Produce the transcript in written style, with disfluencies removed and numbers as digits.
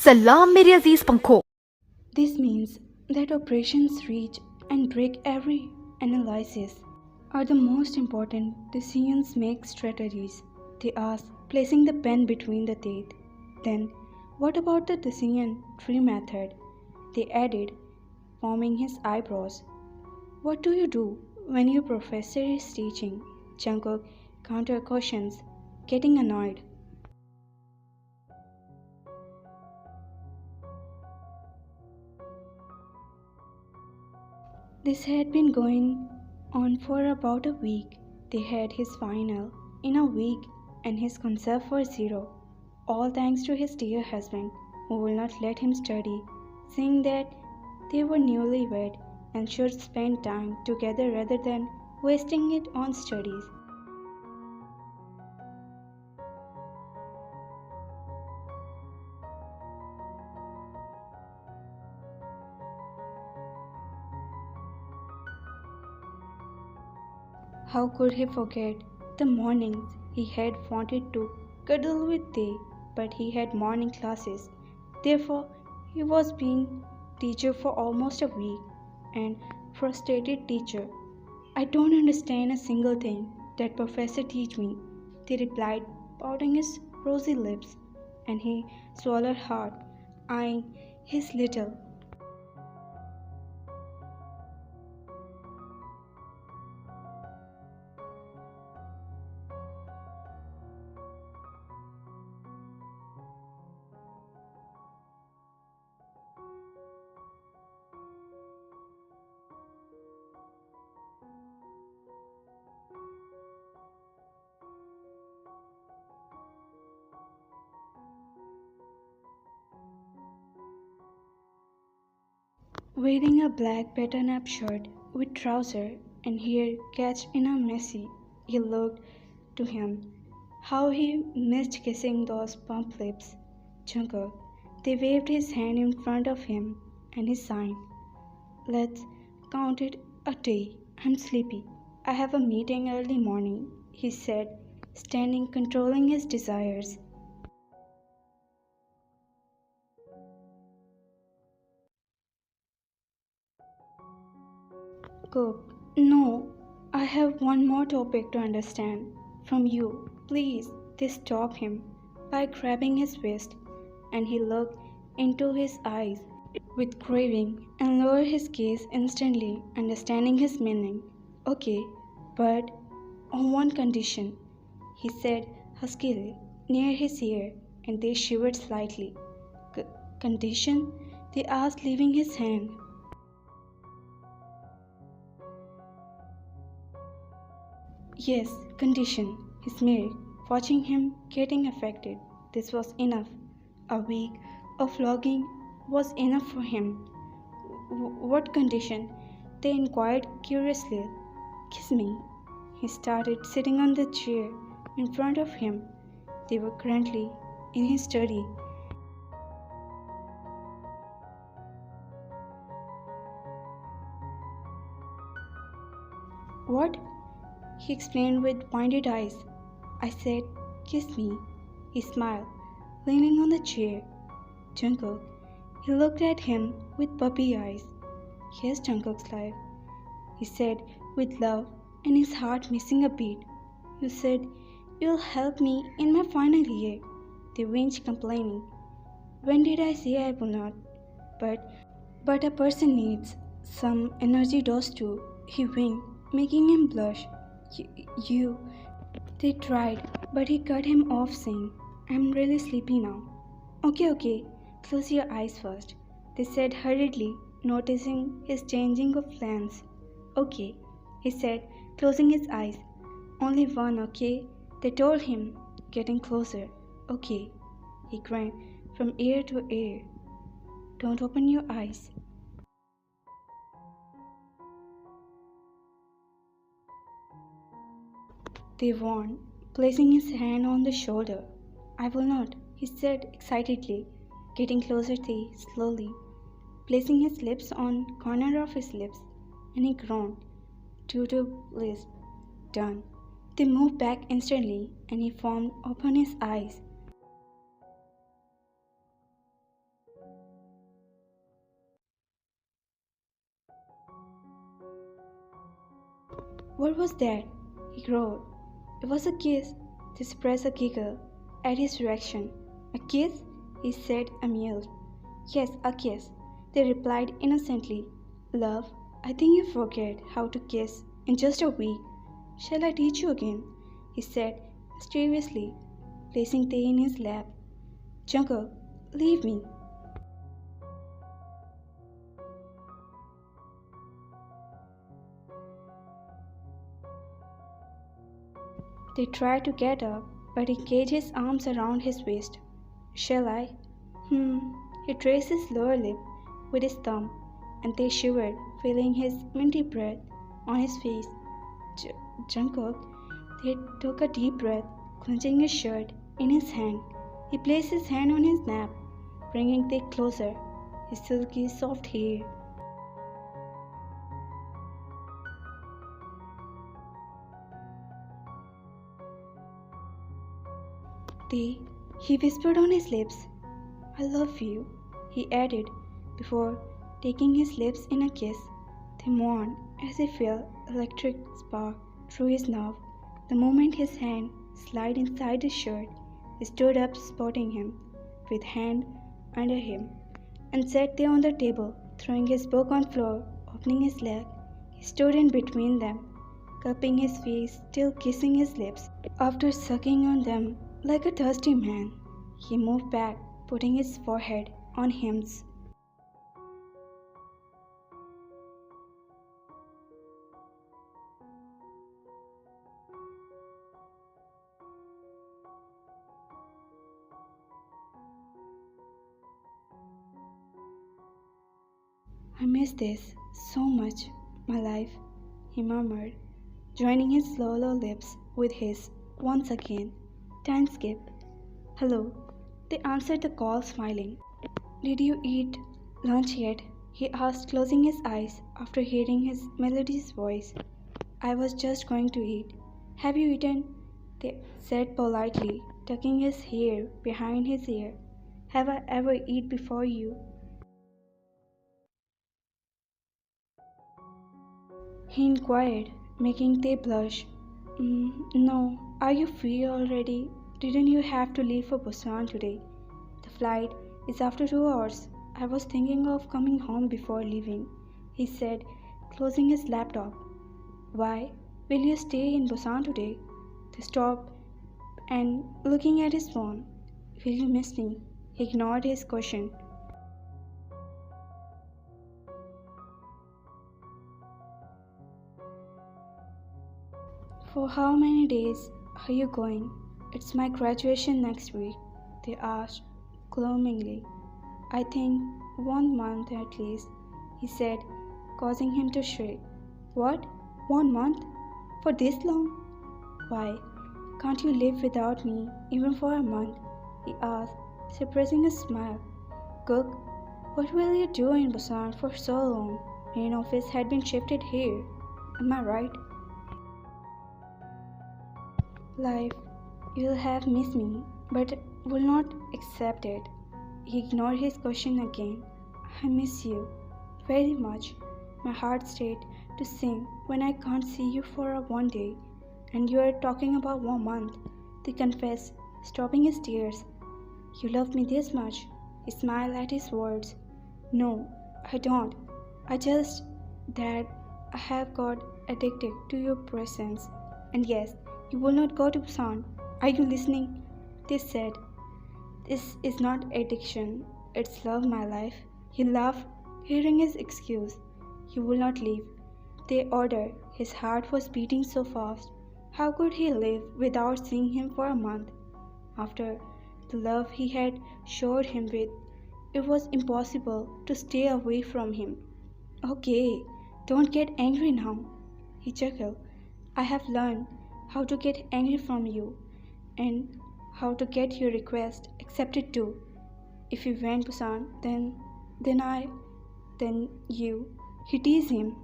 सलाम मेरे अजीज पंखों। This means that operations reach and break every analysis are the most important decisions make strategies. They ask, placing the pen between the teeth. Then, what about the decision tree method? They added, forming his eyebrows. What do you do when your professor is teaching? Jungkook counter questions, getting annoyed. This had been going on for about a week. They had his final in a week and his concert for zero. All thanks to his dear husband, who will not let him study, saying that they were newlywed and should spend time together rather than wasting it on studies. How could he forget the mornings he had wanted to cuddle with Tae, but he had morning classes. Therefore, he was being teacher for almost a week and frustrated teacher. I don't understand a single thing that professor teach me, Tae replied, pouting his rosy lips, and he swallowed hard, eyeing his little wearing a black button-up shirt with trousers and hair catched in a messy. He looked to him. How he missed kissing those plump lips. Jungkook. They waved his hand in front of him and he signed. Let's count it a day. I'm sleepy. I have a meeting early morning, he said, standing controlling his desires. Cook, no, I have one more topic to understand from you. Please, they stopped him by grabbing his wrist, and he looked into his eyes with craving and lowered his gaze instantly, understanding his meaning. Okay, but on one condition, he said huskily near his ear, and they shivered slightly. Condition? They asked, leaving his hand. Yes, condition, he sneered, watching him getting affected. This was enough. A week of flogging was enough for him. What condition? They inquired curiously. Kiss me. He started sitting on the chair in front of him. They were currently in his study. What? He explained with pointed eyes. I said, kiss me. He smiled, leaning on the chair. Jungkook. He looked at him with puppy eyes. Here's Jungkook's life, he said with love and his heart missing a beat. You said, you'll help me in my final year. They winced, complaining. When did I say I will not? But a person needs some energy dose too. He winked, making him blush. You. They tried, but he cut him off, saying, I'm really sleepy now. Okay, close your eyes first, they said hurriedly, noticing his changing of plans. Okay, he said, closing his eyes. Only one, okay? They told him, getting closer. Okay, he grinned from ear to ear. Don't open your eyes. They warned, placing his hand on the shoulder. I will not, he said excitedly, getting closer to slowly, placing his lips on corner of his lips, and he groaned. Tutu lisped, done. They moved back instantly, and he formed open his eyes. What was that? He growled. It was a kiss. They suppressed a giggle at his reaction. A kiss? He said, amused. Yes, a kiss. They replied innocently. Love, I think you forget how to kiss in just a week. Shall I teach you again? He said mysteriously, placing Tae in his lap. Jungkook, leave me. They tried to get up, but he caged his arms around his waist. Shall I? He traced his lower lip with his thumb, and they shivered, feeling his minty breath on his face. Jungkook, they took a deep breath, clenching his shirt in his hand. He placed his hand on his nape, bringing Tae closer, his silky, soft hair. Tae, he whispered on his lips. I love you, he added, before taking his lips in a kiss. They mourned as he felt electric spark through his nerve. The moment his hand slid inside his shirt, he stood up, spotting him, with hand under him, and sat there on the table, throwing his book on floor, opening his leg. He stood in between them, cupping his face, still kissing his lips. After sucking on them like a thirsty man, he moved back, putting his forehead on his. I miss this so much, my life, he murmured, joining his slow lips with his once again. Time skip. Hello. They answered the call smiling. Did you eat lunch yet? He asked, closing his eyes after hearing his Melody's voice. I was just going to eat. Have you eaten? They said politely, tucking his hair behind his ear. Have I ever eaten before you? He inquired, making Tae blush. No. Are you free already? Didn't you have to leave for Busan today? The flight is after 2 hours. I was thinking of coming home before leaving, he said, closing his laptop. Why? Will you stay in Busan today? They stopped and looking at his phone. Will you miss me? He ignored his question. For how many days are you going? It's my graduation next week, they asked gloomingly. I think 1 month at least, he said, causing him to shriek. What? 1 month? For this long? Why, can't you live without me even for a month? He asked, suppressing a smile. Cook, what will you do in Busan for so long? Main office had been shifted here. Am I right? Life, you'll have missed me, but will not accept it. He ignored his question again. I miss you very much. My heart stayed to sing when I can't see you for one day, and you are talking about 1 month. They confessed, stopping his tears. You love me this much? He smiled at his words. No, I don't. I just that I have got addicted to your presence. And yes, you will not go to Busan. Are you listening? They said. This is not addiction, it's love, my life. He laughed, hearing his excuse. You will not leave. They ordered. His heart was beating so fast. How could he live without seeing him for a month? After the love he had showered him with, it was impossible to stay away from him. Okay, don't get angry now, he chuckled. I have learned how to get angry from you, and how to get your request accepted too. If you went Busan, then you. He teased him.